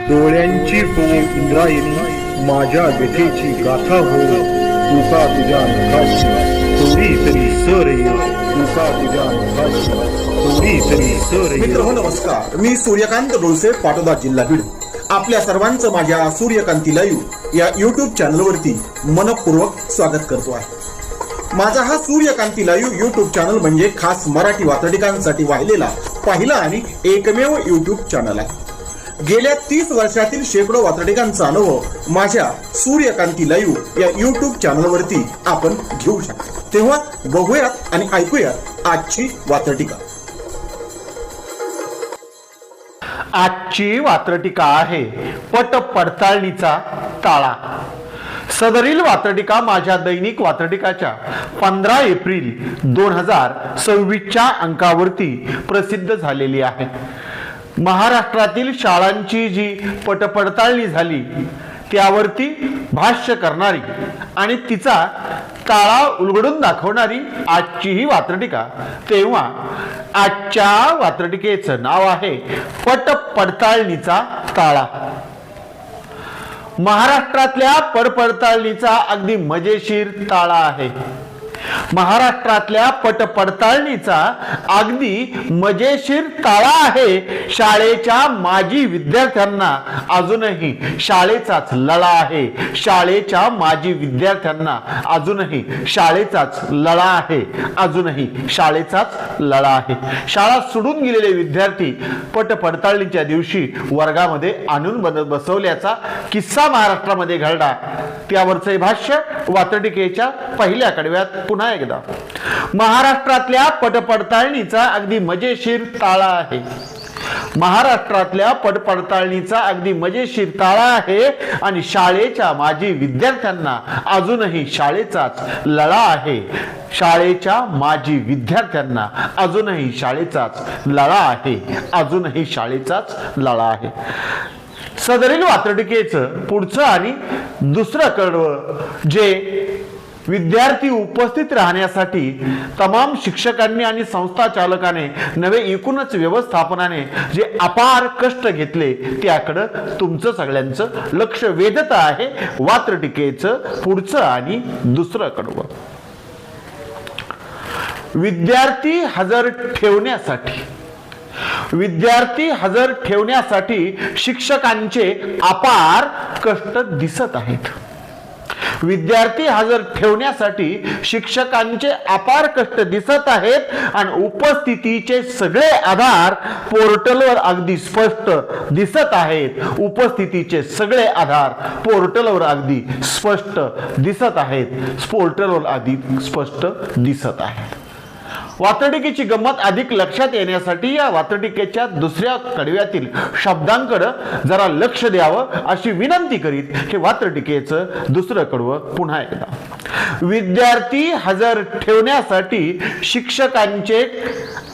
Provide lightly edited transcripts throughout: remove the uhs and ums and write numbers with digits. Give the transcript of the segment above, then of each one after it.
डोळ्यांची हो इंद्रायणी माझ्या व्यथेची गाथा हो तुका तुझ्या नखाची थोडी तरी सर ये तुका तुझ्या नखाची थोडी तरी सर ये. मित्र नमस्कार, मी सूर्यकांत डोळसे, पाटोदा, जिल्हा बीड. आपल्या सर्वांचं माझ्या सूर्यकांती लाईव्ह या युट्यूब चॅनलवरती मनपूर्वक स्वागत करतो आहे. माझा हा सूर्यकांती लाईव्ह युट्यूब चॅनल म्हणजे खास मराठी वात्रटिकांसाठी वाहिलेला पहिला आणि एकमेव युट्यूब चॅनल आहे. गेल्या 30 वर्षातील शेकडो वात्रटिकांचा अनुभव माझ्या सूर्यकांती लाईव्ह या युट्यूब चॅनलवरती आपण घेऊ शकता. तेव्हा बघूयात आणि ऐकूयात आजची वात्रटिका. आजची वात्रटिका आहे पट पडताळणीचा ताळा. सदरील वात्रटिका माझ्या दैनिक वात्रटिकाच्या 15 एप्रिल 2026च्या अंकावरती प्रसिद्ध झालेली आहे. महाराष्ट्रातील शाळांची जी पटपडताळणी झाली त्यावरती भाष्य करणारी आणि तिचा ताळा उलगडून दाखवणारी आजची ही वात्रटिका. तेव्हा आजच्या वात्रटिकेचं नाव आहे पटपडताळणीचा ताळा. महाराष्ट्रातल्या पडपडताळणीचा अगदी मजेशीर ताळा आहे. महाराष्ट्रातल्या पटपडताळणीचा अगदी मजेशीर ताळा आहे. शाळेच्या माजी विद्यार्थ्यांना अजूनही शाळेचाच लळा आहे. शाळेच्या माजी विद्यार्थ्यांना अजूनही शाळेचाच लळा आहे. अजूनही शाळेचाच लळा आहे. शाळा सोडून गेलेले विद्यार्थी पटपडताळणीच्या दिवशी वर्गामध्ये आणून बसवल्याचा किस्सा महाराष्ट्रामध्ये घडला. त्यावरचे भाष्य वात्रटिकेच्या पहिल्या कडव्यात पुन्हा एकदा. महाराष्ट्रातल्या पटपडताळणीचा अगदी मजेशीर ताळा आहे. महाराष्ट्रातल्या पटपडताळणीचा अगदी मजेशीर ताळा आहे आणि शाळेच्या माजी विद्यार्थ्यांना अजूनही शाळेचाच लळा आहे. शाळेच्या माजी विद्यार्थ्यांना अजूनही शाळेचाच लळा आहे. अजूनही शाळेचाच लळा आहे. सदरील वात्रटिकेचं पुढचं आणि दुसरं कडवं जे विद्यार्थी उपस्थित राहण्यासाठी तमाम शिक्षकांनी आणि संस्था चालकाने नवे एकूणच व्यवस्थापनाने जे अपार कष्ट घेतले त्याकडं तुमचं सगळ्यांचं लक्ष वेधत आहे. वात्रटिकेचं पुढचं आणि दुसरं कडवं. विद्यार्थी हजर ठेवण्यासाठी शिक्षकांचे अपार कष्ट दिसत आहेत. विद्यार्थी हजर ठेवण्यासाठी शिक्षकांचे अपार कष्ट दिसत आहेत आणि उपस्थितीचे सगळे आधार पोर्टलवर अगदी स्पष्ट दिसत आहेत. उपस्थितीचे सगळे आधार पोर्टलवर अगदी स्पष्ट दिसत आहेत. पोर्टलवर अगदी स्पष्ट दिसत आहेत. वात्रटिकेची गंमत अधिक लक्षात येण्यासाठी या वात्रटिकेच्या दुसऱ्या कडव्यातील शब्दांकडे जरा लक्ष द्यावं अशी विनंती करीत हे वात्रटिकेचं दुसरं कडवं पुन्हा एकदा. विद्यार्थी हजर ठेवण्यासाठी शिक्षकांचे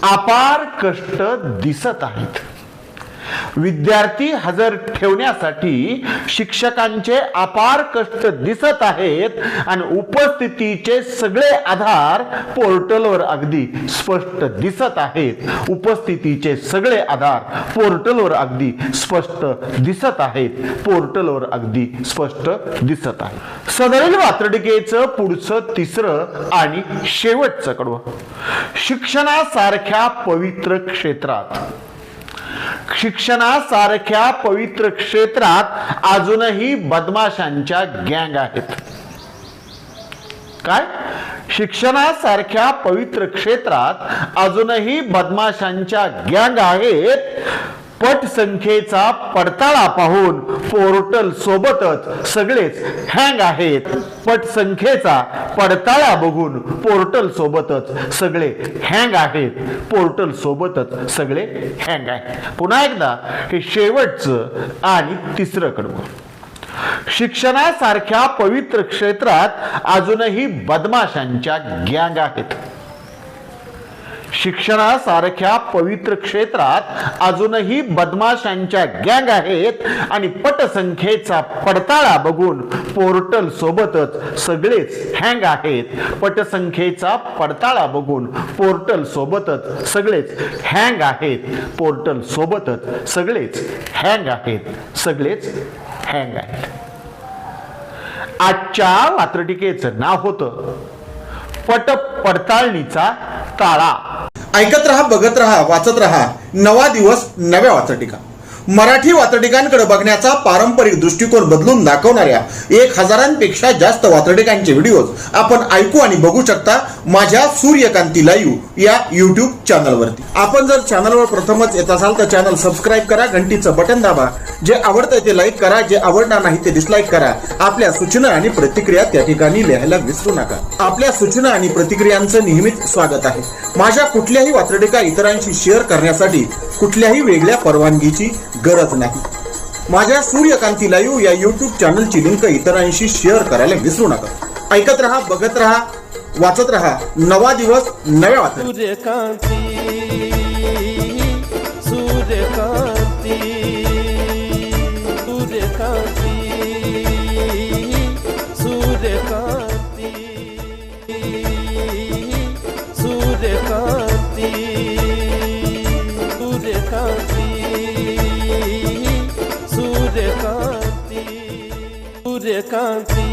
अपार कष्ट दिसत आहेत. विद्यार्थी हजर ठेवण्यासाठी शिक्षकांचे अपार कष्ट दिसत आहेत आणि उपस्थितीचे सगळे आधार पोर्टलवर अगदी स्पष्ट दिसत आहेत. उपस्थितीचे सगळे आधार पोर्टलवर अगदी स्पष्ट दिसत आहेत. पोर्टलवर अगदी स्पष्ट दिसत आहेत. सदरील वात्रटिकेचं पुढचं तिसरं आणि शेवटचं कडवं. शिक्षणासारख्या पवित्र क्षेत्रात अजूनही बदमाशांच्या गँग आहेत. काय? शिक्षणासारख्या पवित्र क्षेत्रात अजूनही बदमाशांच्या गँग आहेत. पटसंख्येचा पडताळा पाहून पोर्टल सोबतच सगळेच हँग आहेत. पटसंख्येचा पडताळा बघून पोर्टल सोबतच सगळे हँग आहेत. पोर्टल सोबतच सगळे हँग आहेत. पुन्हा एकदा हे शेवटचं आणि तिसरं कडवं. शिक्षणासारख्या पवित्र क्षेत्रात अजूनही बदमाशांच्या गँग आहेत. शिक्षणासारख्या पवित्र क्षेत्रात अजूनही बदमाशांच्या गँग आहेत आणि पटसंख्येचा पडताळा बघून पोर्टल सोबतच सगळेच हँग आहेत. पटसंख्येचा पडताळा बघून पोर्टल सोबतच सगळेच हँग आहेत. पोर्टल सोबतच सगळेच हँग आहेत. सगळेच हँग आहेत. आजच्या वात्रटिकेचं नाव होतं पट पडताळणीचा ताळा. ऐकत रहा, बघत रहा, वाचत रहा. नवा दिवस नव्या वात्रटिका. मराठी वात्रटिकांकडे बघण्याचा पारंपरिक दृष्टिकोन बदलून दाखवणाऱ्या 1000पेक्षा जास्त वात्रटिकांचे व्हिडिओज आपण ऐकू आणि बघू शकता माझ्या सूर्यकांती लाईव्ह या युट्यूब चॅनलवरती. आपण जर चॅनलवर प्रथमच येत असाल तर चॅनल सबस्क्राईब करा, घंटीचं बटन दाबा. जे आवडतं ते लाईक करा, जे आवडणार नाही ते डिसलाईक करा. आपल्या सूचना आणि प्रतिक्रिया त्या ठिकाणी लिहायला विसरू नका. आपल्या सूचना आणि प्रतिक्रियांचं नेहमीच स्वागत आहे. माझ्या कुठल्याही वात्रटिका इतरांशी शेअर करण्यासाठी कुठल्याही वेगळ्या परवानगीची गरज नाही. माझ्या सूर्यकांती लाईव्ह या युट्यूब चॅनलची लिंक इतरांशी शेअर करायला विसरू नका. ऐकत रहा, बघत रहा, वाचत रहा. नवा दिवस नव्या वात्रटिका. सूर्यकांती सूर्यकांती सूर्यकांती सूर्यकांती सूर्यकांती सूर्यकांती सूर्यकांती